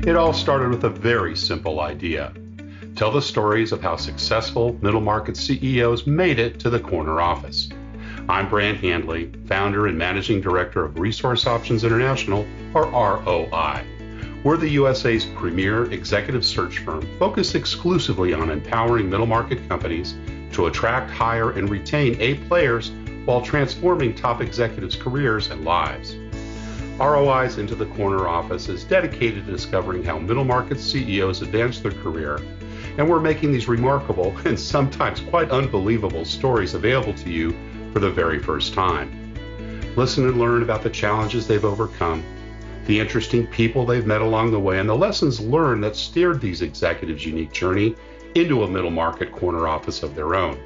It all started with a very simple idea. Tell the stories of how successful middle market CEOs made it to the corner office. I'm Brant Handley, founder and managing director of Resource Options International, or ROI. We're the USA's premier executive search firm focused exclusively on empowering middle market companies to attract, hire, and retain A players while transforming top executives' careers and lives. ROI's Into the Corner office is dedicated to discovering how middle market CEOs advance their career, and we're making these remarkable and sometimes quite unbelievable stories available to you for the very first time. Listen and learn about the challenges they've overcome, the interesting people they've met along the way, and the lessons learned that steered these executives' unique journey into a middle market corner office of their own.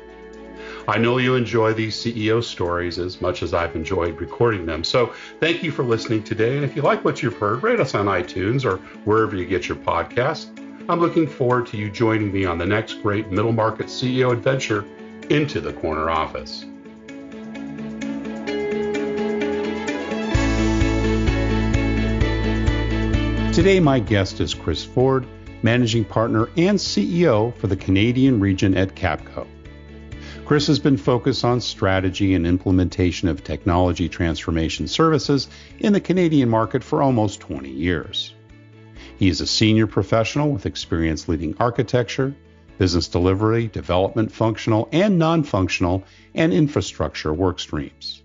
I know you enjoy these CEO stories as much as I've enjoyed recording them. So thank you for listening today. And if you like what you've heard, rate us on iTunes or wherever you get your podcasts. I'm looking forward to you joining me on the next great middle market CEO adventure into the corner office. Today, my guest is Chris Ford, Managing Partner and CEO for the Canadian region at Capco. Chris has been focused on strategy and implementation of technology transformation services in the Canadian market for almost 20 years. He is a senior professional with experience leading architecture, business delivery, development, functional and non-functional, and infrastructure work streams.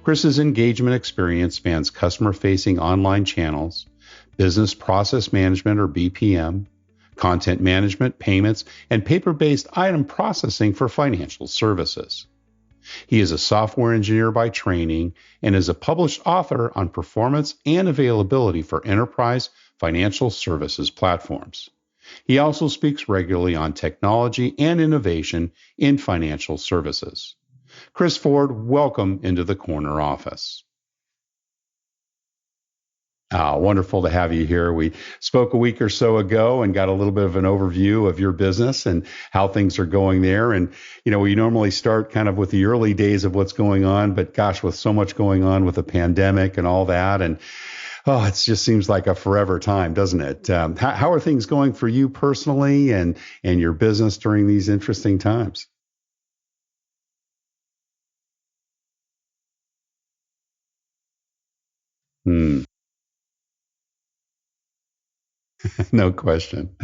Chris's engagement experience spans customer-facing online channels, business process management or BPM, content management, payments, and paper-based item processing for financial services. He is a software engineer by training and is a published author on performance and availability for enterprise financial services platforms. He also speaks regularly on technology and innovation in financial services. Chris Ford, welcome into the corner office. Wonderful to have you here. We spoke a week or so ago and got a little bit of an overview of your business and how things are going there. And, we normally start kind of with the early days of what's going on, but gosh, with so much going on with the pandemic and all that. And, it just seems like a forever time, doesn't it? How are things going for you personally and your business during these interesting times? No question.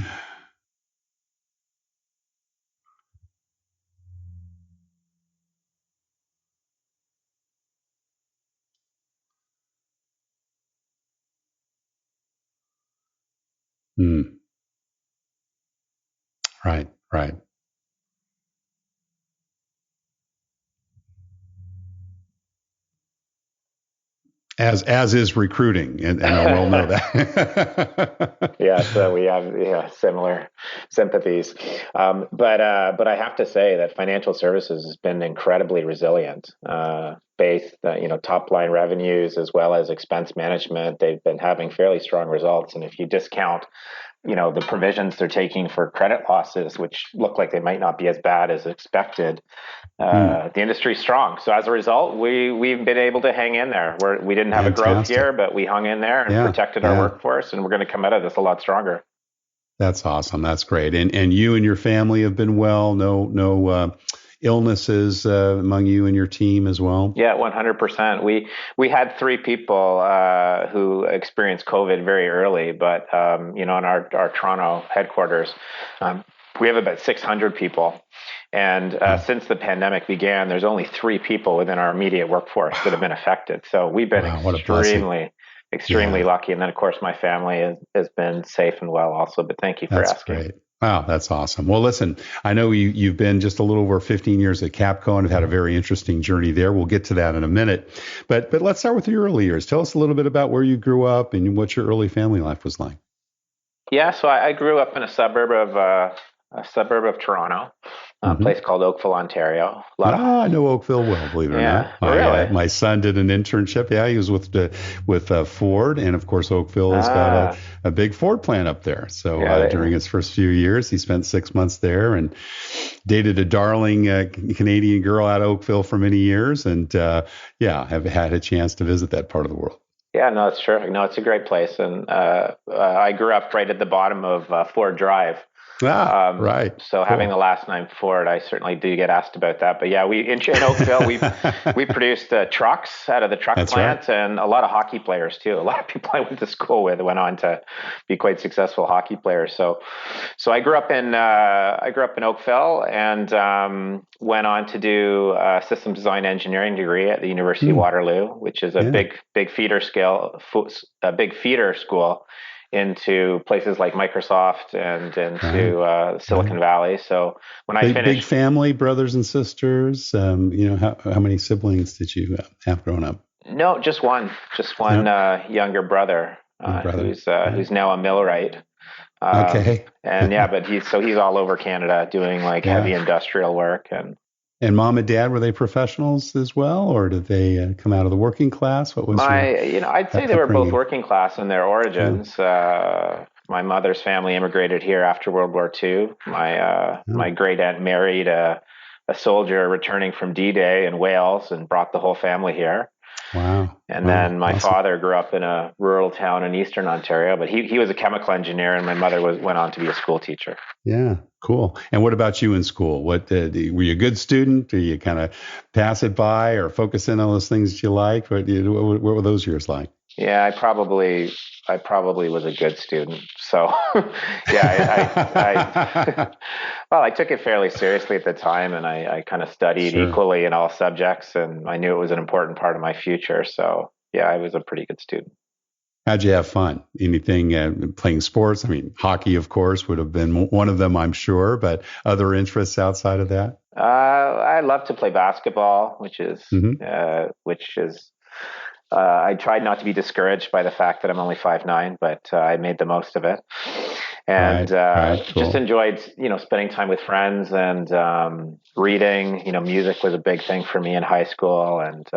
Right, right. As is recruiting, and I will know that. Yeah, so we have similar sympathies, but I have to say that financial services has been incredibly resilient. Both top line revenues as well as expense management, they've been having fairly strong results. And if you discount the provisions they're taking for credit losses, which look like they might not be as bad as expected, the industry's strong. So as a result, we've been able to hang in there. We didn't have Fantastic. a growth year, but we hung in there and protected our workforce, and we're going to come out of this a lot stronger. That's awesome. That's great. And you and your family have been well. No illnesses among you and your team as well? Yeah, 100%. We had 3 people who experienced COVID very early, but in our Toronto headquarters, we have about 600 people. And since the pandemic began, there's only 3 people within our immediate workforce that have been affected. So we've been extremely lucky. And then, of course, my family has been safe and well also. But thank you for asking. Great. Wow, that's awesome. Well, listen, I know you've been just a little over 15 years at Capco and have had a very interesting journey there. We'll get to that in a minute. But let's start with your early years. Tell us a little bit about where you grew up and what your early family life was like. Yeah, so I grew up in a suburb of Toronto, a place called Oakville, Ontario. I know Oakville well, believe it or not. My son did an internship. Yeah, he was with Ford, and of course Oakville has got a big Ford plant up there. So during his first few years, he spent 6 months there and dated a darling Canadian girl out of Oakville for many years, and have had a chance to visit that part of the world. Yeah, no, it's terrific. No, it's a great place, and I grew up right at the bottom of Ford Drive. Ah, right. So having Cool. the last name Ford, I certainly do get asked about that. But yeah, we in Oakville, we produced trucks out of the truck That's right. plant, and a lot of hockey players too. A lot of people I went to school with went on to be quite successful hockey players. So I grew up in Oakville, and went on to do a systems design engineering degree at the University of Hmm. Waterloo, which is a Yeah. big feeder school into places like Microsoft and Right. into Right. Silicon Valley. So when I Big finished, family, brothers and sisters. How many siblings did you have growing up? no, just one Yep. younger brother Your brother. Right. who's now a millwright. Okay. And yeah, but he's all over Canada doing like Yeah. heavy industrial work. And And mom and dad, were they professionals as well, or did they come out of the working class? What was your I'd say they were both upbringing? working class in their Yeah. origins. My mother's family immigrated here after World War II. Oh, My great aunt married a soldier returning from D-Day in Wales and brought the whole family here. wow. And Wow. then my Awesome. father grew up in a rural town in eastern Ontario, but he was a chemical engineer, and my mother went on to be a school teacher. Yeah. Cool. And what about you in school? Were you a good student? Do you kind of pass it by or focus in on those things that you liked? What were those years like? Yeah, I probably was a good student. So, yeah, well, I took it fairly seriously at the time, and I kind of studied Sure. equally in all subjects, and I knew it was an important part of my future. So, yeah, I was a pretty good student. How'd you have fun? Anything playing sports? I mean, hockey, of course, would have been one of them, I'm sure, but other interests outside of that? I love to play basketball, Hmm. which is I tried not to be discouraged by the fact that I'm only 5'9", but I made the most of it, and Right. Right. just Cool. enjoyed spending time with friends and reading. Music was a big thing for me in high school, and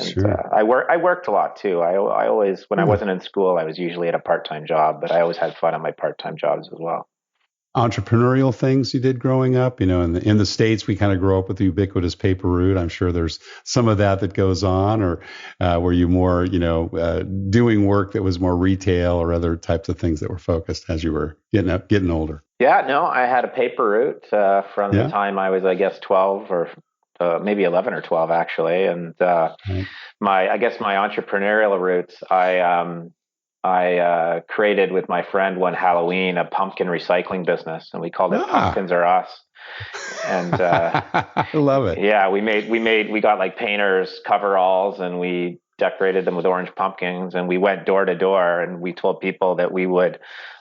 Sure. I worked a lot too. I always, when I Yeah. wasn't in school, I was usually at a part-time job, but I always had fun at my part-time jobs as well. Entrepreneurial things you did growing up, in the States, we kind of grow up with the ubiquitous paper route. I'm sure there's some of that goes on, or were you more, doing work that was more retail or other types of things that were focused as you were getting older? Yeah, no, I had a paper route from the Yeah. time I was, I guess, 12 or maybe 11 or 12 actually. And Right. I guess my entrepreneurial roots, I created with my friend one Halloween a pumpkin recycling business, and we called it Ah, Pumpkins Are Us. And I love it. yeah, we got like painters coveralls, and we decorated them with orange pumpkins, and we went door to door, and we told people that we would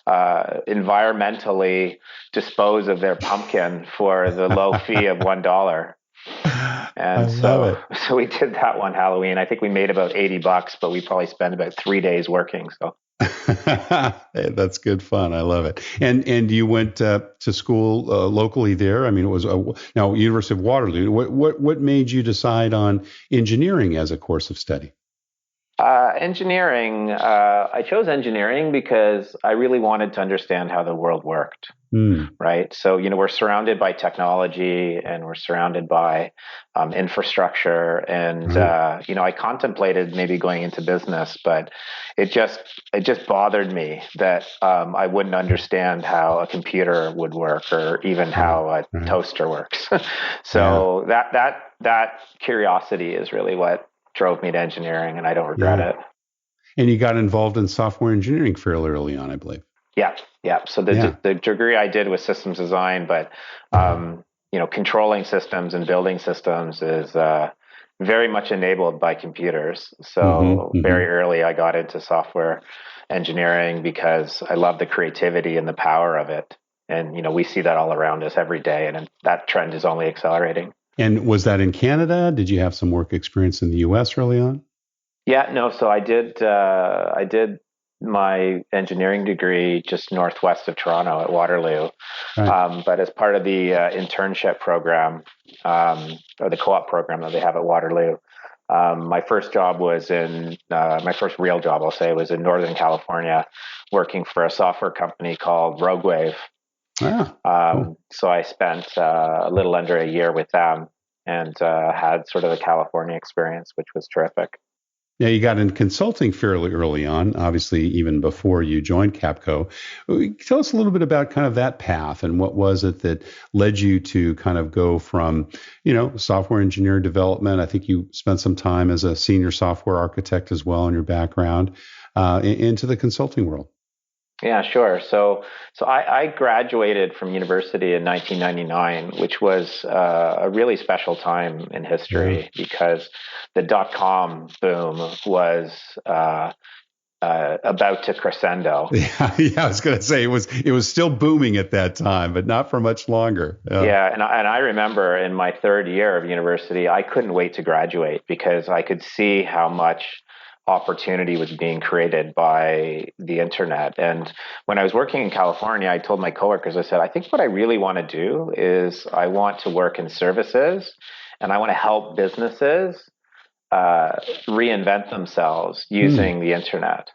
environmentally dispose of their pumpkin for the low fee of $1. I And love so, it. so we did that one Halloween. I think we made about $80, but we probably spent about 3 days working. So Hey, that's good fun. I love it. And you went to school locally there. I mean, it was now University of Waterloo. What made you decide on engineering as a course of study? engineering, I chose engineering because I really wanted to understand how the world worked. Hmm. Right? So, we're surrounded by technology, and we're surrounded by infrastructure. And, Right. I contemplated maybe going into business, but it just bothered me that I wouldn't understand how a computer would work, or even Right. how a Right. toaster works. Yeah. So that curiosity is really what drove me to engineering, and I don't regret Yeah. it. And you got involved in software engineering fairly early on, I believe. Yeah, yeah. So Yeah. the degree I did was systems design, but controlling systems and building systems is very much enabled by computers. Hmm. So Hmm. very early, I got into software engineering because I love the creativity and the power of it. And we see that all around us every day, and that trend is only accelerating. And was that in Canada? Did you have some work experience in the U.S. early on? Yeah, no. So I did my engineering degree just northwest of Toronto at Waterloo. Right. But as part of the internship program, or the co-op program that they have at Waterloo, my first job was in my first real job, I'll say, was in Northern California, working for a software company called RogueWave. Ah, cool. So I spent a little under a year with them, and had sort of the California experience, which was terrific. Now, you got into consulting fairly early on, obviously, even before you joined Capco. Tell us a little bit about kind of that path and what was it that led you to kind of go from, software engineer development. I think you spent some time as a senior software architect as well in your background, into the consulting world. Yeah, sure. So I graduated from university in 1999, which was a really special time in history because the dot-com boom was about to crescendo. Yeah, I was going to say it was still booming at that time, but not for much longer. Yeah, and I remember in my third year of university, I couldn't wait to graduate because I could see how much opportunity was being created by the internet. And when I was working in California, I told my coworkers, I said, I think what I really want to do is I want to work in services and I want to help businesses reinvent themselves using the internet.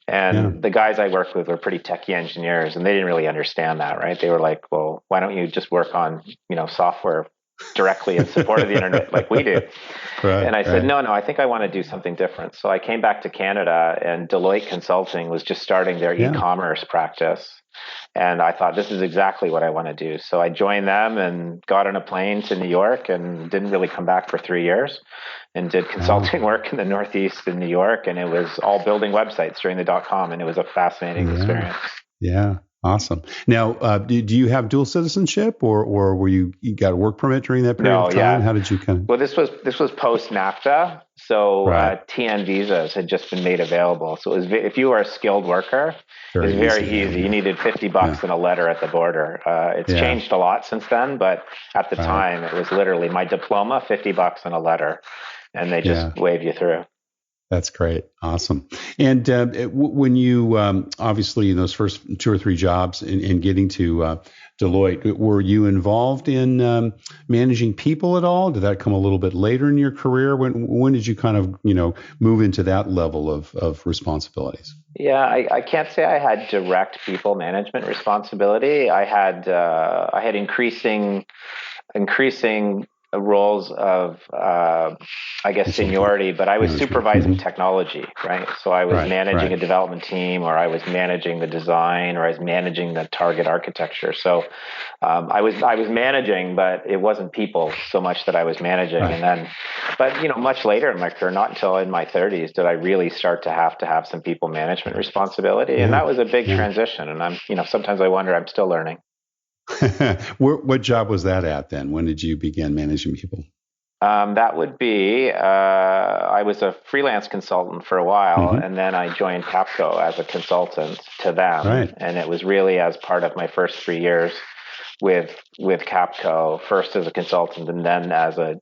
And the guys I worked with were pretty techie engineers, and they didn't really understand that, right? They were like, well, why don't you just work on, software directly in support of the internet like we do? And I said, no, I think I want to do something different. So I came back to Canada, and Deloitte Consulting was just starting their e-commerce practice. And I thought, this is exactly what I want to do. So I joined them and got on a plane to New York and didn't really come back for 3 years and did consulting work in the Northeast in New York. And it was all building websites during the dot-com. And it was a fascinating experience. Yeah. Awesome. Now, do you have dual citizenship, or were you got a work permit during that period of time? Yeah. How did you kind of? Well, this was post NAFTA, so TN visas had just been made available. So it was, if you were a skilled worker, it was very easy. You needed $50 and a letter at the border. It's changed a lot since then, but at the time, it was literally my diploma, $50 and a letter, and they just wave you through. That's great. Awesome. And when you, obviously in those first 2 or 3 jobs in getting to Deloitte, were you involved in managing people at all? Did that come a little bit later in your career? When did you kind of, move into that level of responsibilities? Yeah, I can't say I had direct people management responsibility. I had increasing roles of, seniority, but I was supervising technology, right? So I was managing a development team, or I was managing the design, or I was managing the target architecture. So I was managing, but it wasn't people so much that I was managing. And then, but much later in my career, not until in my 30s, did I really start to have some people management responsibility. And that was a big transition. And I'm, sometimes I wonder, I'm still learning. What job was that at then? When did you begin managing people? That would be, I was a freelance consultant for a while, and then I joined Capco as a consultant to them. And it was really as part of my first 3 years with Capco, first as a consultant and then as a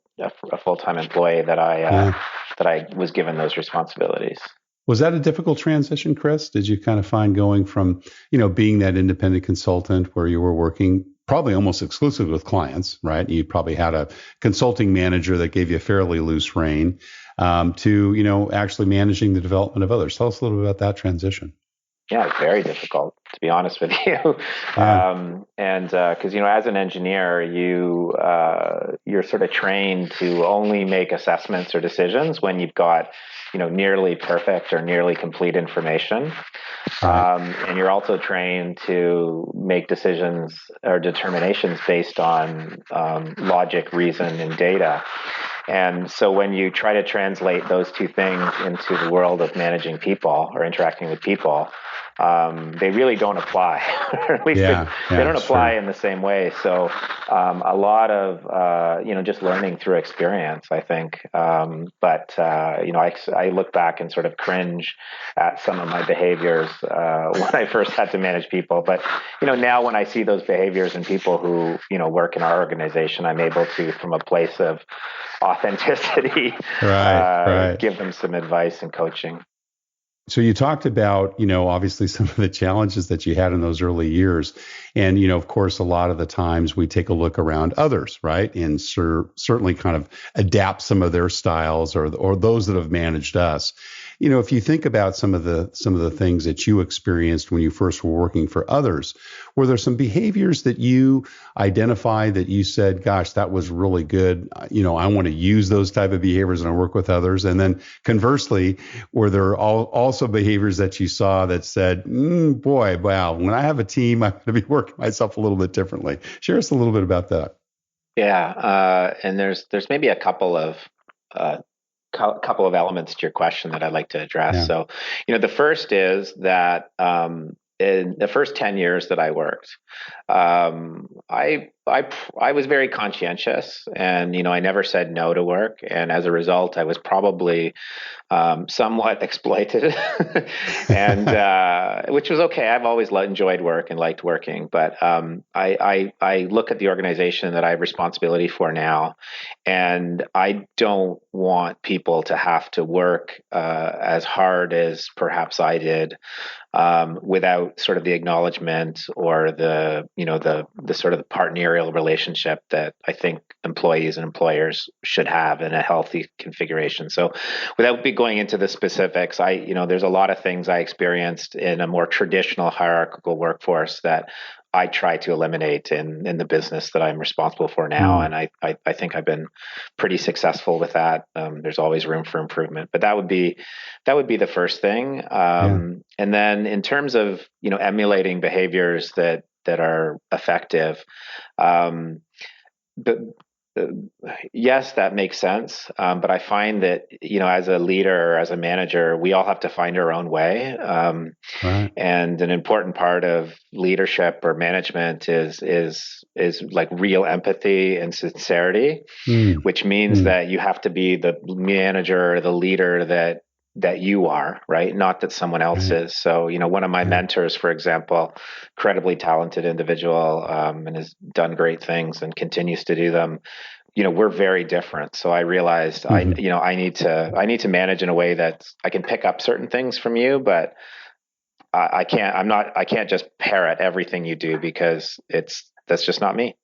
full-time employee that I was given those responsibilities. Was that a difficult transition, Chris? Did you kind of find going from, being that independent consultant where you were working probably almost exclusively with clients, right? You probably had a consulting manager that gave you a fairly loose rein, to, actually managing the development of others. Tell us a little bit about that transition. Yeah, it's very difficult, to be honest with you. Because, as an engineer, you're sort of trained to only make assessments or decisions when you've got, nearly perfect or nearly complete information. And you're also trained to make decisions or determinations based on logic, reason, and data. And so when you try to translate those two things into the world of managing people or interacting with people, they really don't apply. Or at least they don't apply in the same way. So a lot of, just learning through experience, I think. I look back and sort of cringe at some of my behaviors when I first had to manage people. But, now when I see those behaviors in people who, work in our organization, I'm able to, from a place of authenticity, give them some advice and coaching. So you talked about, obviously some of the challenges that you had in those early years. And, of course, a lot of the times we take a look around others, right? And certainly kind of adapt some of their styles or those that have managed us. if you think about some of the things that you experienced when you first were working for others, were there some behaviors that you identified that you said, gosh, that was really good. I want to use those type of behaviors when I work with others. And then conversely, were there also behaviors that you saw that said, boy, wow, when I have a team, I'm going to be working myself a little bit differently. Share us a little bit about that. Yeah, and there's maybe a uh, couple of elements to your question that I'd like to address. Yeah. So, the first is that in the first 10 years that I worked, I was very conscientious, and I never said no to work, and as a result, I was probably somewhat exploited, and which was okay. I've always enjoyed work and liked working, but I look at the organization that I have responsibility for now, and I don't want people to have to work as hard as perhaps I did, without sort of the acknowledgement or the sort of the partnerial relationship that I think employees and employers should have in a healthy configuration. So, without going into the specifics, there's a lot of things I experienced in a more traditional hierarchical workforce that I try to eliminate in the business that I'm responsible for now, and I think I've been pretty successful with that. There's always room for improvement, but that would be the first thing. And then in terms of emulating behaviors that are effective, but yes, that makes sense. But I find that, as a leader or as a manager, we all have to find our own way. Right. And an important part of leadership or management is like real empathy and sincerity, which means that you have to be the manager or the leader that you are, right? Not that someone else is. So, one of my mentors, for example, incredibly talented individual, and has done great things and continues to do them. We're very different. So I realized I need to manage in a way that I can pick up certain things from you, but I can't just parrot everything you do, because that's just not me.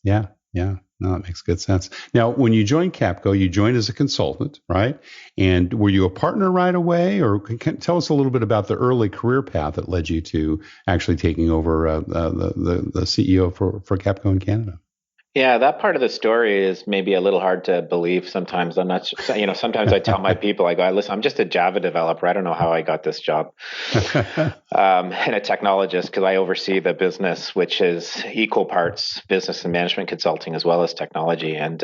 Yeah. Yeah. No, that makes good sense. Now, when you joined Capco, you joined as a consultant, right? And were you a partner right away, or tell us a little bit about the early career path that led you to actually taking over the CEO for Capco in Canada? Yeah, that part of the story is maybe a little hard to believe sometimes. I'm not, sometimes I tell my people, I go, listen, I'm just a Java developer. I don't know how I got this job. And a technologist, because I oversee the business, which is equal parts business and management consulting as well as technology. And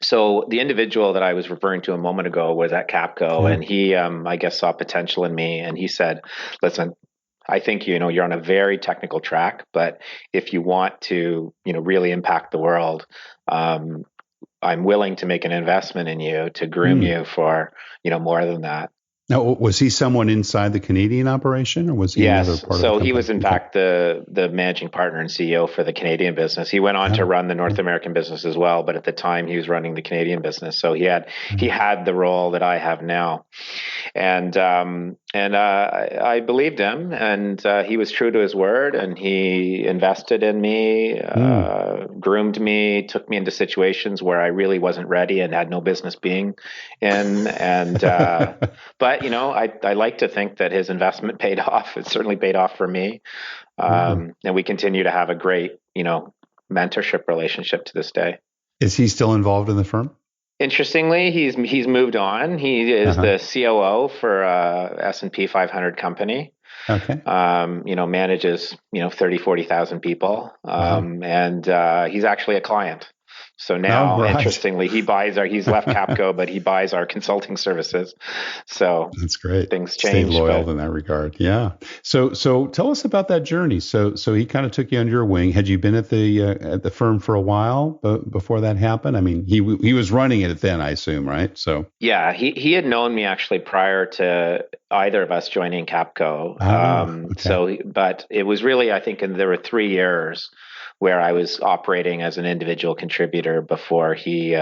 so the individual that I was referring to a moment ago was at Capco, and he, I guess, saw potential in me. And he said, listen, I think, you're on a very technical track, but if you want to, really impact the world, I'm willing to make an investment in you to groom you for, more than that. Now, was he someone inside the Canadian operation, or was he another Yes. part of the So company? he was, in fact, the managing partner and CEO for the Canadian business. He went on to run the North American business as well, but at the time he was running the Canadian business. So he had the role that I have now, and I believed him, and he was true to his word, and he invested in me, groomed me, took me into situations where I really wasn't ready and had no business being in, and but I like to think that his investment paid off. It certainly paid off for me, and we continue to have a great mentorship relationship to this day. Is he still involved in the firm? Interestingly, he's moved on. He is the COO for S&P 500 company. Okay. Manages 40,000 people, and he's actually a client. So now, interestingly, he's left Capco, but he buys our consulting services. So that's great. Things change. Stay loyal in that regard. Yeah. So tell us about that journey. So he kind of took you under your wing. Had you been at the firm for a while before that happened? I mean, he was running it then, I assume, right? So yeah, he had known me actually prior to either of us joining Capco. Okay. So, but it was really, I think, there were 3 years where I was operating as an individual contributor before he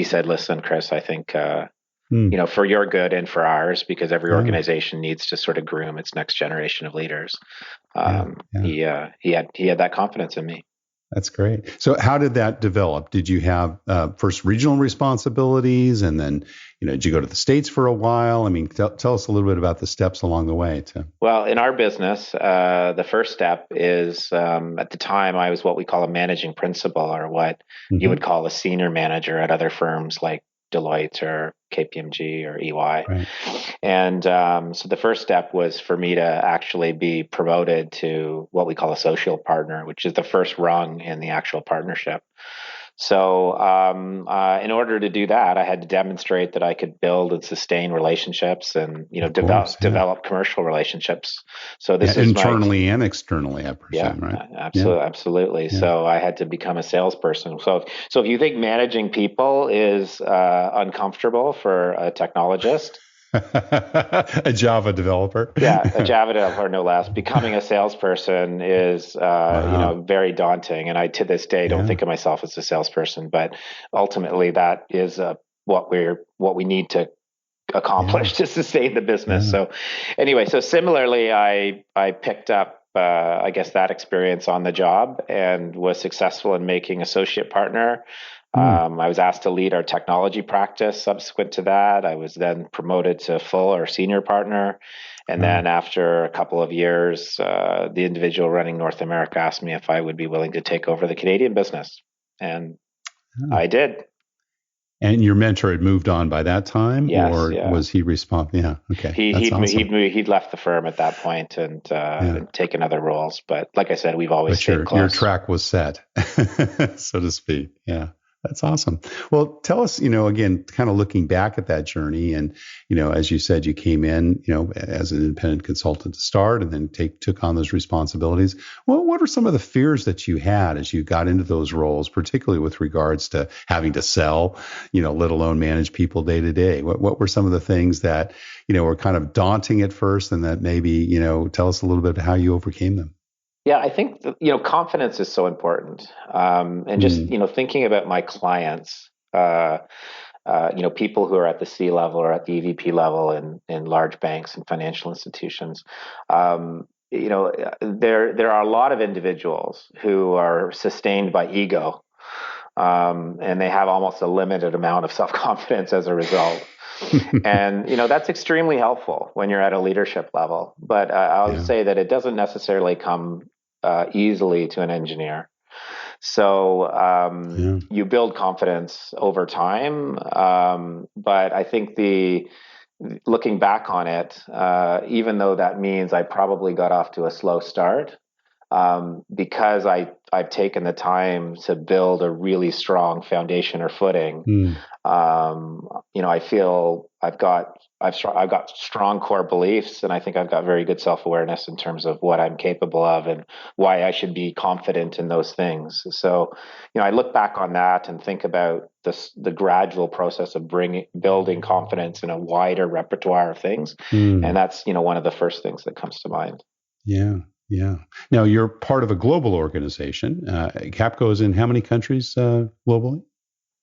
said, listen, Chris, I think, for your good and for ours, because every organization needs to sort of groom its next generation of leaders. He had that confidence in me. That's great. So how did that develop? Did you have first regional responsibilities, and then, did you go to the States for a while? I mean, tell us a little bit about the steps along the way. Well, in our business, the first step is at the time I was what we call a managing principal, or what you would call a senior manager at other firms like Deloitte or KPMG or EY. Right. And so the first step was for me to actually be promoted to what we call a social partner, which is the first rung in the actual partnership. So in order to do that, I had to demonstrate that I could build and sustain relationships and, develop commercial relationships. So this is internally and externally, I presume, right? Absolutely. Yeah. So I had to become a salesperson. So if you think managing people is uncomfortable for a technologist, a Java developer. Yeah, a Java developer, no less. Becoming a salesperson is, very daunting. And I, to this day, don't think of myself as a salesperson. But ultimately, that is what we need to accomplish to sustain the business. So, anyway, so similarly, I picked up, that experience on the job and was successful in making associate partner. I was asked to lead our technology practice. Subsequent to that, I was then promoted to full or senior partner. And then after a couple of years, the individual running North America asked me if I would be willing to take over the Canadian business. And I did. And your mentor had moved on by that time? Yes, or was he responsible? Yeah, okay. He'd left the firm at that point and taken other roles. But like I said, we've always stayed close. Your track was set, so to speak. Yeah. That's awesome. Well, tell us, again, kind of looking back at that journey, and, as you said, you came in, as an independent consultant to start, and then took on those responsibilities. Well, what are some of the fears that you had as you got into those roles, particularly with regards to having to sell, let alone manage people day to day? What were some of the things that, were kind of daunting at first, and that maybe, tell us a little bit about how you overcame them? Yeah, I think confidence is so important, and just thinking about my clients, people who are at the C level or at the EVP level in large banks and financial institutions. There are a lot of individuals who are sustained by ego, and they have almost a limited amount of self-confidence as a result. And, that's extremely helpful when you're at a leadership level. But I'll say that it doesn't necessarily come easily to an engineer. So you build confidence over time. But I think looking back on it, even though that means I probably got off to a slow start, because I've taken the time to build a really strong foundation or footing. I feel I've got strong core beliefs, and I think I've got very good self-awareness in terms of what I'm capable of and why I should be confident in those things. So, I look back on that and think about the gradual process of building confidence in a wider repertoire of things, and that's one of the first things that comes to mind. Yeah. Yeah. Now, you're part of a global organization. Capco is in how many countries globally?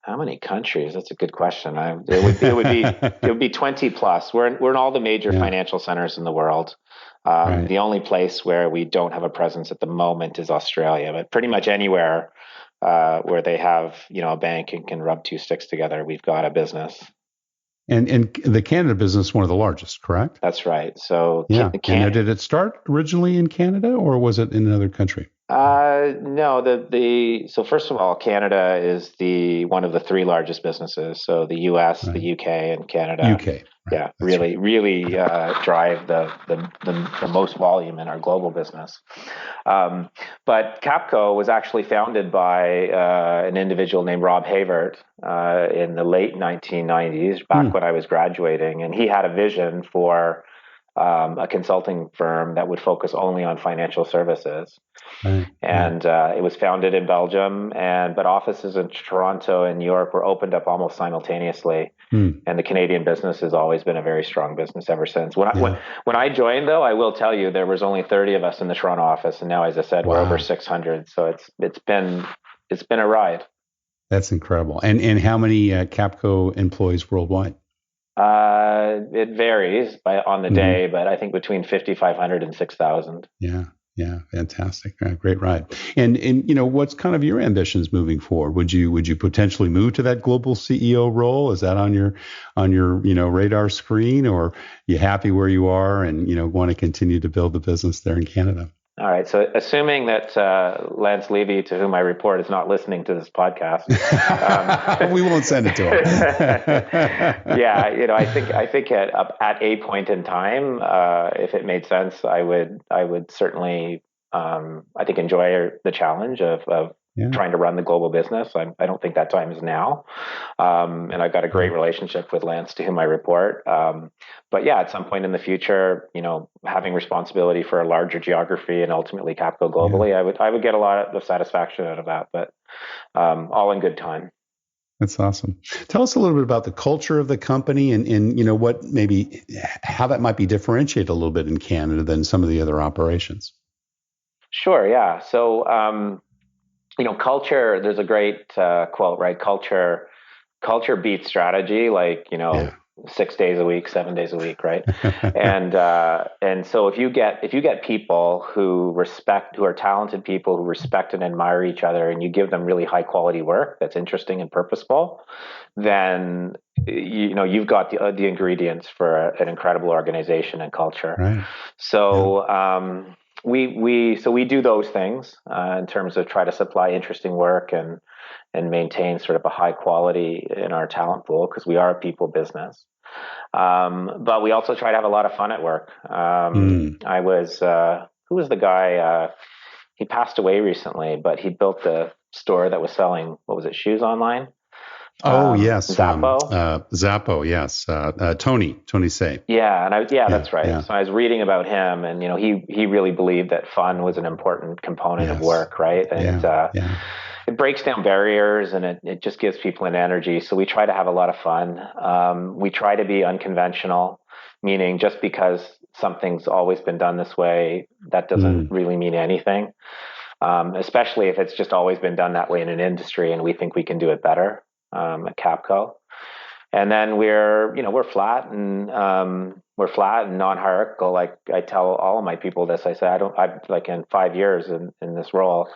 How many countries? That's a good question. It would be 20 plus. We're in all the major financial centers in the world. The only place where we don't have a presence at the moment is Australia, but pretty much anywhere where they have a bank and can rub two sticks together, we've got a business. And the Canada business, one of the largest, correct? That's right. So and did it start originally in Canada, or was it in another country? No. So first of all, Canada is one of the three largest businesses. So the U.S., the UK, and Canada. UK. Yeah, really drive the most volume in our global business. But Capco was actually founded by an individual named Rob Havert in the late 1990s, back when I was graduating, and he had a vision for a consulting firm that would focus only on financial services. And it was founded in Belgium, but offices in Toronto and New York were opened up almost simultaneously. And the Canadian business has always been a very strong business ever since. When I joined, though, I will tell you there was only 30 of us in the Toronto office, and now, as I said, we're over 600. So it's been a ride. That's incredible. And how many Capco employees worldwide? It varies on the day, but I think between 5,500 and 6,000. Yeah. Yeah, fantastic. Great ride. And what's kind of your ambitions moving forward? Would you potentially move to that global CEO role? Is that on your radar screen, or you happy where you are and want to continue to build the business there in Canada? All right. So assuming that Lance Levy, to whom I report, is not listening to this podcast, we won't send it to him. Yeah, I think at a point in time, if it made sense, I would certainly, I think, enjoy the challenge of trying to run the global business. I don't think that time is now, and I've got a great relationship with Lance, to whom I report. But yeah, at some point in the future, having responsibility for a larger geography and ultimately Capco globally, I would get a lot of satisfaction out of that. But all in good time. That's awesome. Tell us a little bit about the culture of the company and what maybe how that might be differentiated a little bit in Canada than some of the other operations. Sure. Yeah. So, culture, there's a great quote, right? Culture beats strategy, 6 days a week, 7 days a week, right? and so if you get people who are talented people who respect and admire each other, and you give them really high quality work that's interesting and purposeful, then you've got the ingredients for an incredible organization and culture. Right. So we do those things in terms of try to supply interesting work and maintain sort of a high quality in our talent pool, because we are a people business. But we also try to have a lot of fun at work. Who was the guy? He passed away recently, but he built the store that was selling, what was it, shoes online? Yes. Zappo. Zappo, yes. Tony Say. Yeah, that's right. Yeah. So I was reading about him, and he really believed that fun was an important component of work, right? And it breaks down barriers, and it just gives people an energy. So we try to have a lot of fun. We try to be unconventional, meaning just because something's always been done this way, that doesn't really mean anything. Especially if it's just always been done that way in an industry, and we think we can do it better. At Capco, and then we're flat and non-hierarchical. Like I tell all of my people this, I say I like in 5 years in this role,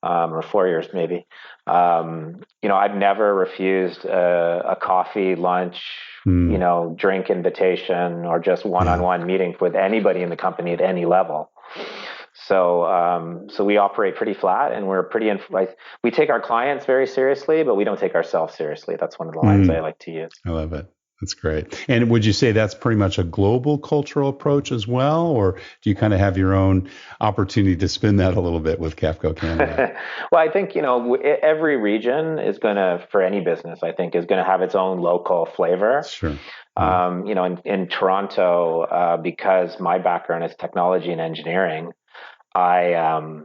or 4 years maybe. I've never refused a coffee, lunch, drink invitation, or just one-on-one meeting with anybody in the company at any level. So we operate pretty flat, and we're we take our clients very seriously, but we don't take ourselves seriously. That's one of the lines I like to use. I love it. That's great. And would you say that's pretty much a global cultural approach as well, or do you kind of have your own opportunity to spin that a little bit with Capco Canada? Well, I think, every region is for any business, I think, is going to have its own local flavor. Sure. In Toronto, because my background is technology and engineering, I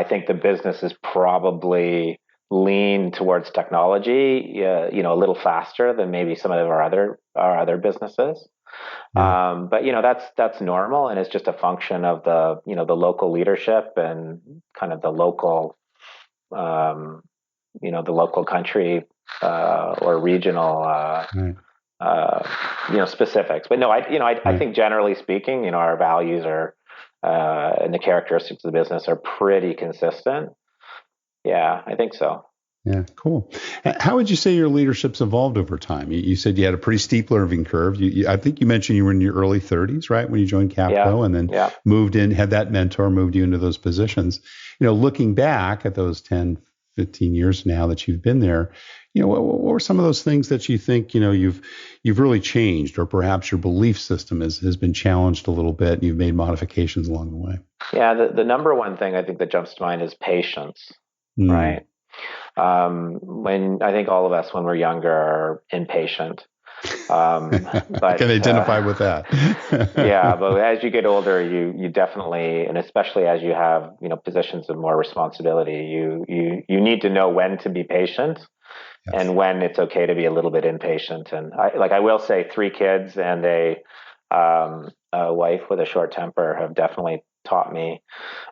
think the business is probably lean towards technology, a little faster than maybe some of our other businesses. But that's normal, and it's just a function of the local leadership and kind of the local, the local country or regional, specifics. But no, I think generally speaking, our values are. And the characteristics of the business are pretty consistent. Yeah, I think so. Yeah, cool. How would you say your leadership's evolved over time? You said you had a pretty steep learning curve. I think you mentioned you were in your early 30s, right, when you joined Capco, and then moved in, had that mentor, moved you into those positions. Looking back at those 10, 15 years now that you've been there, what were some of those things that you think, you've really changed, or perhaps your belief system has been challenged a little bit and you've made modifications along the way? Yeah, the number one thing I think that jumps to mind is patience, right? When I think all of us, when we're younger, are impatient. But I can identify with that. Yeah, but as you get older, you definitely, and especially as you have positions of more responsibility, you need to know when to be patient. Yes. And when it's okay to be a little bit impatient. And I will say 3 kids and a wife with a short temper have definitely taught me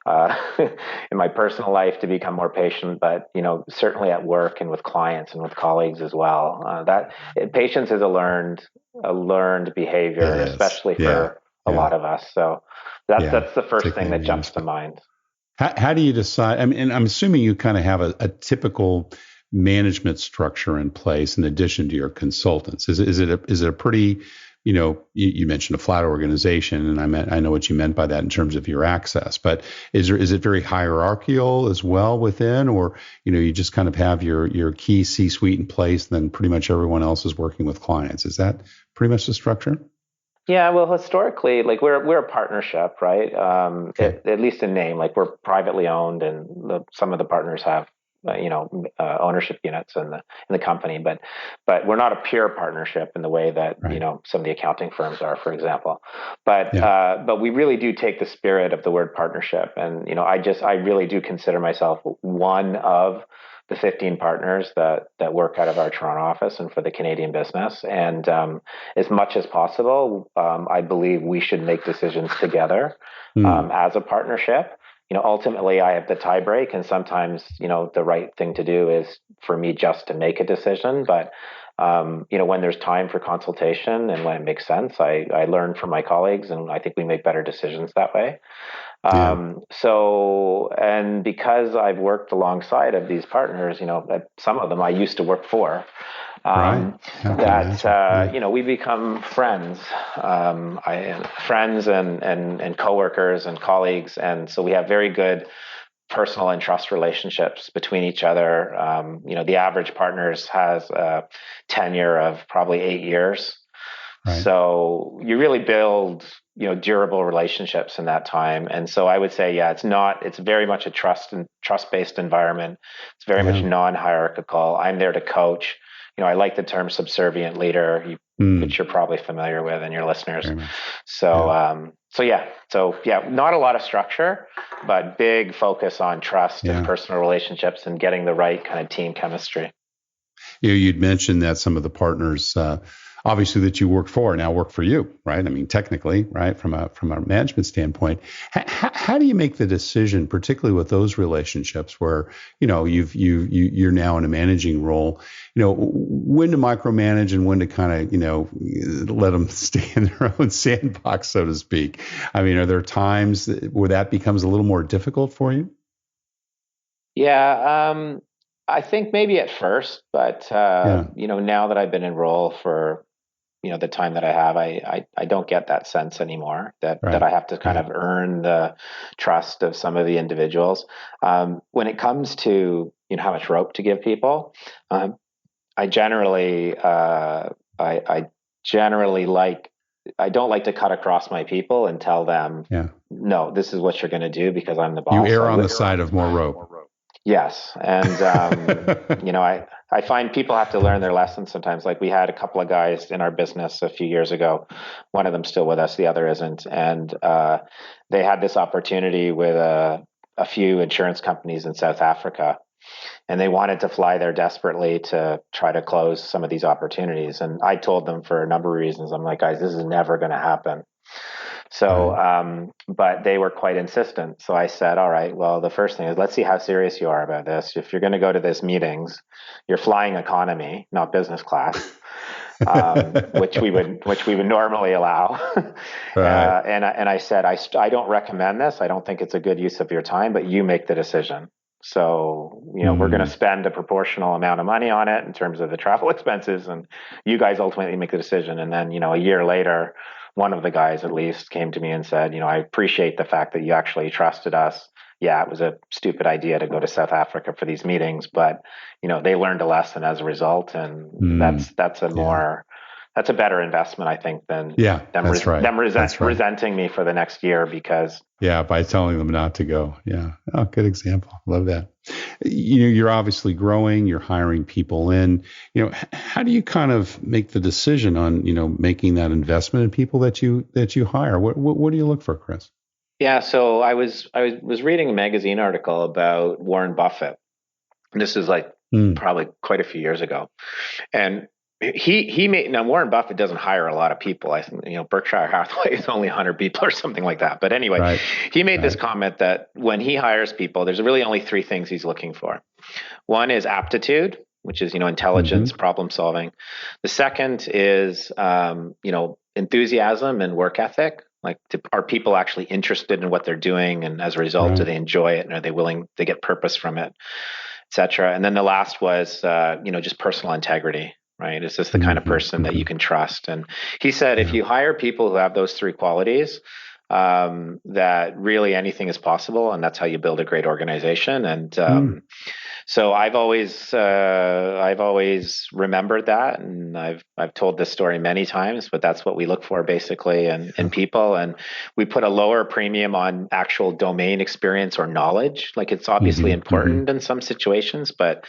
in my personal life to become more patient, but certainly at work and with clients and with colleagues as well. That patience is a learned behavior, especially for a lot of us. So that's the first thing that Particularly in jumps to management. mind. How do you decide? I mean, and I'm assuming you kind of have a typical management structure in place in addition to your consultants. Is it a pretty, you mentioned a flat organization, and I know what you meant by that in terms of your access, but is it very hierarchical as well within, or you just kind of have your key C-suite in place, then pretty much everyone else is working with clients? Is that pretty much the structure? Yeah, well, historically, like we're a partnership, right? Okay. At least in name, like we're privately owned, and some of the partners have, ownership units in the company, but we're not a pure partnership in the way that Right. some of the accounting firms are, for example. Yeah. But we really do take the spirit of the word partnership, and I really do consider myself one of the 15 partners that work out of our Toronto office and for the Canadian business. And as much as possible, I believe we should make decisions together Hmm. as a partnership. Ultimately, I have the tie break, and sometimes, the right thing to do is for me just to make a decision. But when there's time for consultation and when it makes sense, I learn from my colleagues, and I think we make better decisions that way. Yeah. And because I've worked alongside of these partners, some of them I used to work for, Right. I can that imagine. Yeah. we become friends, friends and coworkers and colleagues, and so we have very good personal and trust relationships between each other. The average partners has a tenure of probably 8 years. Right. So you really build, durable relationships in that time. And so I would say, yeah, it's very much a trust-based environment. It's very much Yeah. non-hierarchical. I'm there to coach. I like the term subservient leader, Hmm. which you're probably familiar with and your listeners. Very much. So, Yeah. not a lot of structure, but big focus on trust and Yeah. personal relationships and getting the right kind of team chemistry. You'd mentioned that some of the partners, obviously that you work for, now work for you, right? I mean, technically, right, from a management standpoint. How do you make the decision, particularly with those relationships where you're now in a managing role? When to micromanage and when to kind of let them stay in their own sandbox, so to speak. I mean, are there times where that becomes a little more difficult for you? Yeah, I think maybe at first, but Yeah. now that I've been in role for the time that I have, I don't get that sense anymore that Right. I have to kind Yeah. of earn the trust of some of the individuals. When it comes to how much rope to give people, um, I generally I generally like I don't like to cut across my people and tell them, Yeah. no, this is what you're going to do because I'm the You boss. err on the side of more rope. Yes, and I find people have to learn their lessons sometimes. Like we had a couple of guys in our business a few years ago. One of them still with us, the other isn't, and they had this opportunity with a few insurance companies in South Africa, and they wanted to fly there desperately to try to close some of these opportunities. And I told them for a number of reasons, I'm like, guys, this is never going to happen. So, Right. but they were quite insistent. So I said, all right, well, the first thing is let's see how serious you are about this. If you're going to go to these meetings, you're flying economy, not business class, which we would normally allow. Right. And I said, I don't recommend this. I don't think it's a good use of your time, but you make the decision. So, we're going to Mm, spend a proportional amount of money on it in terms of the travel expenses, and you guys ultimately make the decision. And then, a year later, one of the guys at least came to me and said, I appreciate the fact that you actually trusted us. Yeah, it was a stupid idea to go to South Africa for these meetings, but they learned a lesson as a result, and mm, yeah. that's a better investment, I think, than Yeah, that's right. That's right. resenting me for the next year because Yeah, by telling them not to go. Yeah. Oh, good example. Love that. You're obviously growing, you're hiring people in. How do you kind of make the decision on, making that investment in people that you hire? What do you look for, Chris? yeah. So I was reading a magazine article about Warren Buffett. This is like Mm, probably quite a few years ago. And he made now Warren Buffett doesn't hire a lot of people. I think Berkshire Hathaway is only 100 people or something like that. But anyway, right. he made this Right. comment that when he hires people, there's really only three things he's looking for. One is aptitude, which is intelligence, Mm-hmm. problem solving. The second is enthusiasm and work ethic. Like, are people actually interested in what they're doing? And as a result, do Right. they enjoy it? And are they willing to get purpose from it, et cetera? And then the last was, just personal integrity, right? Is this the kind of Mm-hmm. person that Mm-hmm. you can trust? And he said, if Yeah. you hire people who have those three qualities, that really anything is possible. And that's how you build a great organization. And, Mm. so I've always remembered that, and I've told this story many times, but that's what we look for basically in people, and we put a lower premium on actual domain experience or knowledge. Like, it's obviously Mm-hmm. Mm-hmm. important in some situations, but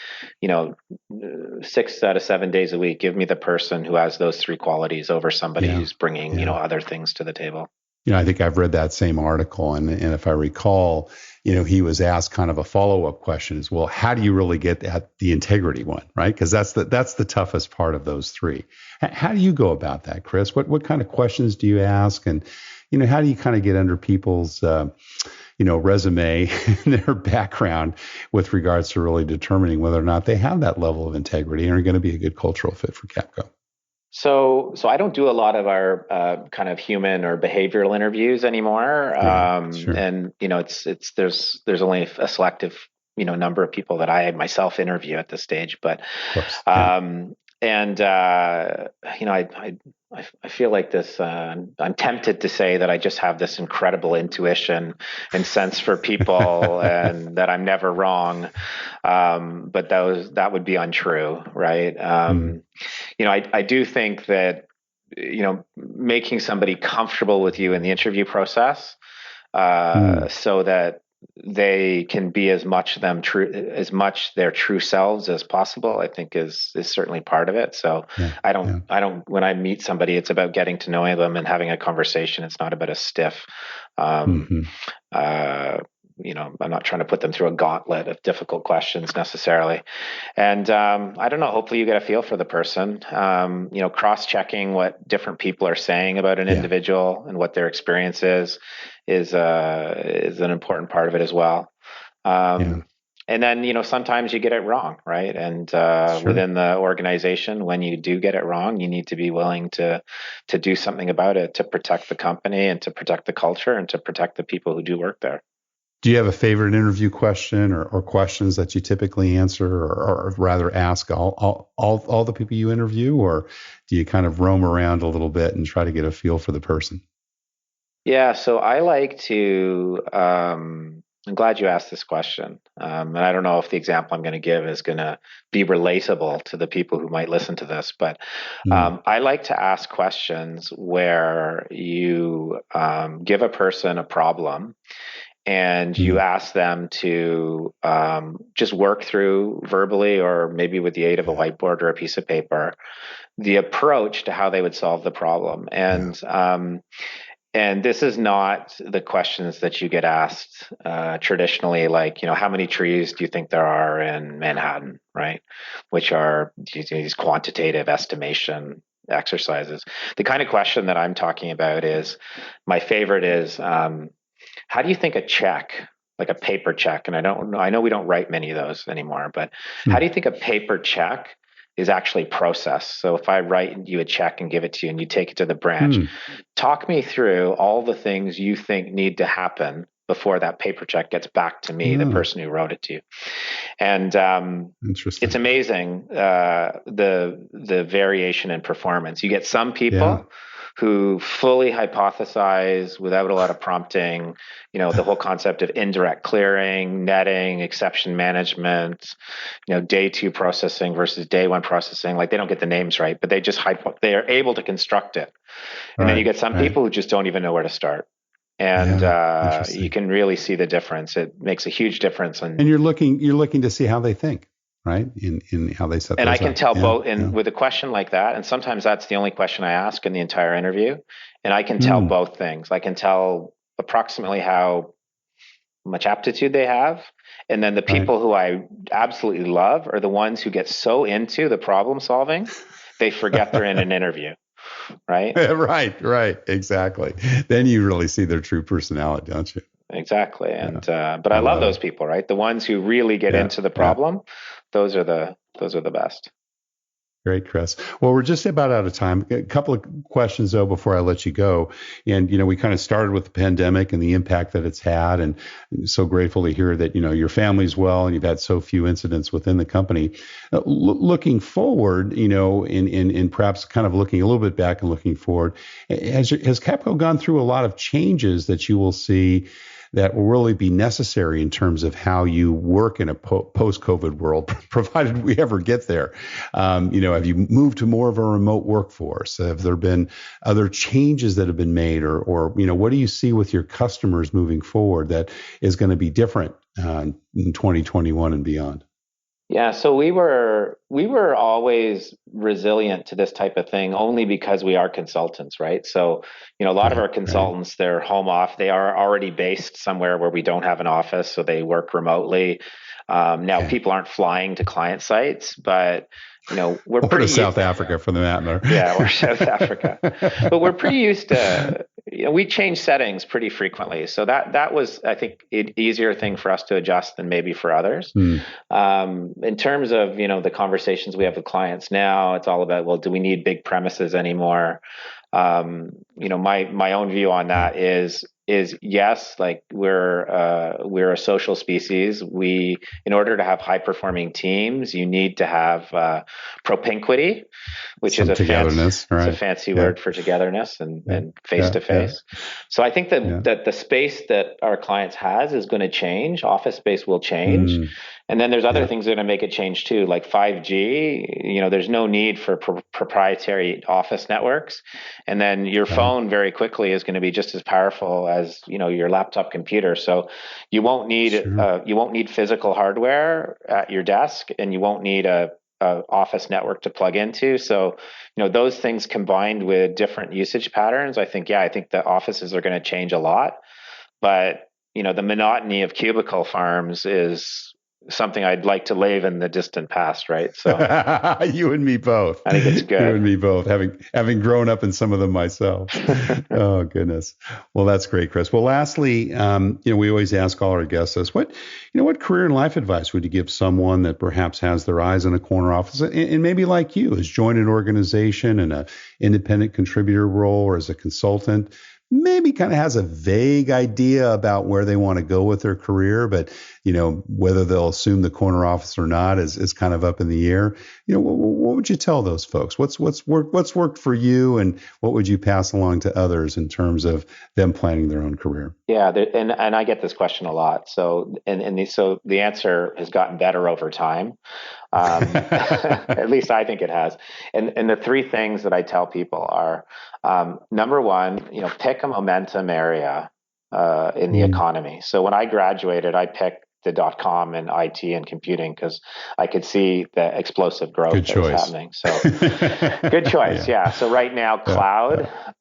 6 out of 7 days a week, give me the person who has those three qualities over somebody Yeah. who's bringing Yeah. other things to the table. I think I've read that same article, and if I recall, he was asked kind of a follow-up question as well. How do you really get at the integrity one, right? Because that's the toughest part of those three. How do you go about that, Chris? What kind of questions do you ask, and how do you kind of get under people's resume and their background with regards to really determining whether or not they have that level of integrity and are going to be a good cultural fit for Capco? So I don't do a lot of our kind of human or behavioral interviews anymore, Right. Sure. and there's only a selective number of people that I myself interview at this stage, but Of course. Yeah. and I feel like this. I'm tempted to say that I just have this incredible intuition and sense for people, and that I'm never wrong. But that would be untrue, right? Mm. I do think that making somebody comfortable with you in the interview process, Mm. so that they can be as much their true selves as possible, I think is certainly part of it. So Yeah. I Yeah. don't when I meet somebody, it's about getting to know them and having a conversation. It's not about a stiff Mm-hmm. uh, I'm not trying to put them through a gauntlet of difficult questions necessarily. And I don't know, hopefully you get a feel for the person. Cross-checking what different people are saying about an Yeah. individual and what their experience is an important part of it as well. Yeah. And then, sometimes you get it wrong, right? And Sure. within the organization, when you do get it wrong, you need to be willing to do something about it, to protect the company and to protect the culture and to protect the people who do work there. Do you have a favorite interview question or questions that you typically answer, or rather ask all the people you interview, or do you kind of roam around a little bit and try to get a feel for the person? Yeah, so I like to. I'm glad you asked this question. And I don't know if the example I'm going to give is going to be relatable to the people who might listen to this, but Mm. I like to ask questions where you give a person a problem and you Mm. ask them to just work through verbally, or maybe with the aid of a Yeah. whiteboard or a piece of paper, the approach to how they would solve the problem. Yeah. And this is not the questions that you get asked traditionally, like, how many trees do you think there are in Manhattan, right? Which are these quantitative estimation exercises. The kind of question that I'm talking about is, my favorite is, how do you think a check, like a paper check, and I know we don't write many of those anymore, but how do Mm. you think a paper check is actually processed? So if I write you a check and give it to you and you take it to the branch, Mm. talk me through all the things you think need to happen before that paper check gets back to me, the Oh, person who wrote it to you. And it's interesting. amazing, the variation in performance. You get some Yeah. people who fully hypothesize without a lot of prompting, the whole concept of indirect clearing, netting, exception management, day two processing versus day one processing. Like, they don't get the names right, but they are able to construct it. And then you Right. get some Right. people who just don't even know where to start. And Yeah. you Interesting. can really see the difference. It makes a huge difference. And you're looking to see how they think, right? In how they set And I those can up. tell Yeah. both, Yeah. and with a question like that, and sometimes that's the only question I ask in the entire interview. And I can tell Mm. both things. I can tell approximately how much aptitude they have. And then the Right. people who I absolutely love are the ones who get so into the problem solving, they forget they're in an interview, right? Right. Right. Exactly. Then you really see their true personality, don't you? Exactly. Yeah. And but I I love love those it. people, right? The ones who really get Yeah. into the Yeah. problem, those are the best. Great, Chris. Well, we're just about out of time. A couple of questions, though, before I let you go. And, we kind of started with the pandemic and the impact that it's had. And so grateful to hear that, your family's well and you've had so few incidents within the company. Looking forward, in perhaps kind of looking a little bit back and looking forward, has Capco gone through a lot of changes that you will see that will really be necessary in terms of how you work in a post-COVID world, provided we ever get there? Have you moved to more of a remote workforce? Have there been other changes that have been made, or what do you see with your customers moving forward that is going to be different in 2021 and beyond? Yeah, so we were always resilient to this type of thing only because we are consultants, right? So, a lot of our consultants, they're home off. They are already based somewhere where we don't have an office, so they work remotely. Now, people aren't flying to client sites, but we're pretty to South Africa for the matter. Yeah, or South Africa, but we're pretty used to. We change settings pretty frequently, so that was, I think, an easier thing for us to adjust than maybe for others. In terms of the conversations we have with clients now, it's all about, well, do we need big premises anymore? My own view on that is yes, like we're a social species. In order to have high performing teams, you need to have propinquity, which is a fancy word for togetherness and face to face. So I think that the space that our clients has is going to change. Office space will change. And then there's other things that are going to make it change too, like 5G. There's no need for proprietary office networks. And then your phone very quickly is going to be just as powerful as your laptop computer. So you won't need physical hardware at your desk, and you won't need a office network to plug into. So those things combined with different usage patterns, I think the offices are going to change a lot. But the monotony of cubicle farms is something I'd like to live in the distant past, right? So you and me both. I think it's good. You and me both, having grown up in some of them myself. Oh goodness. Well, that's great, Chris. Well, lastly, we always ask all our guests this: what career and life advice would you give someone that perhaps has their eyes in a corner office and maybe like you has joined an organization in an independent contributor role or as a consultant? Maybe kind of has a vague idea about where they want to go with their career, but whether they'll assume the corner office or not is kind of up in the air. What would you tell those folks? What's worked for you, and what would you pass along to others in terms of them planning their own career? Yeah, and I get this question a lot. So so the answer has gotten better over time. At least I think it has. And the three things that I tell people are, number one, pick a momentum area in the economy. So when I graduated, I picked the .com and IT and computing because I could see the explosive growth that was happening. So good choice. Yeah. So right now,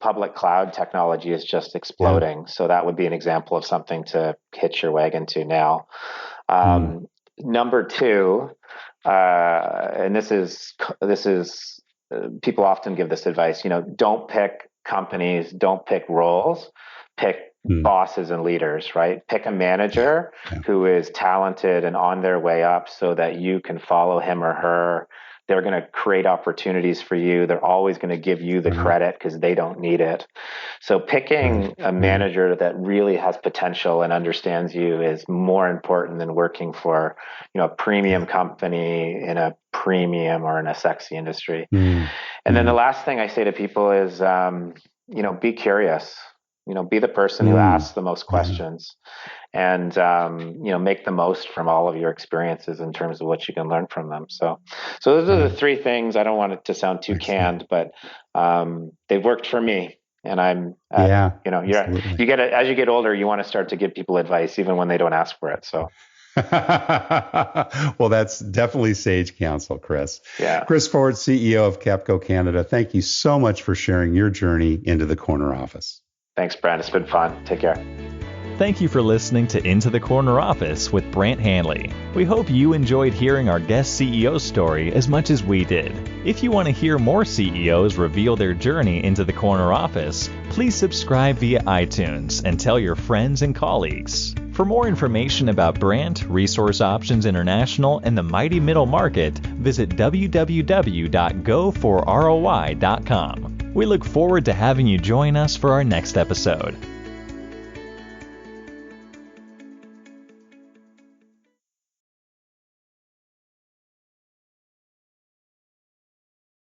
public cloud technology is just exploding. Yeah. So that would be an example of something to hitch your wagon to now. Number two, and this is people often give this advice, don't pick companies, don't pick roles, pick bosses and leaders, right? Pick a manager who is talented and on their way up so that you can follow him or her. They're going to create opportunities for you. They're always going to give you the credit because they don't need it. So picking a manager that really has potential and understands you is more important than working for, a premium company in a premium or in a sexy industry. And then the last thing I say to people is, be curious. Be the person who asks the most questions, and make the most from all of your experiences in terms of what you can learn from them. So those are the three things. I don't want it to sound too canned, but they've worked for me. And I'm, you get it as you get older. You want to start to give people advice even when they don't ask for it. So. Well, that's definitely sage counsel, Chris. Yeah. Chris Ford, CEO of Capco Canada. Thank you so much for sharing your journey into the corner office. Thanks, Brent. It's been fun. Take care. Thank you for listening to Into the Corner Office with Brant Hanley. We hope you enjoyed hearing our guest CEO story as much as we did. If you want to hear more CEOs reveal their journey into the corner office, please subscribe via iTunes and tell your friends and colleagues. For more information about Brant, Resource Options International, and the mighty middle market, visit www.goforroi.com. We look forward to having you join us for our next episode.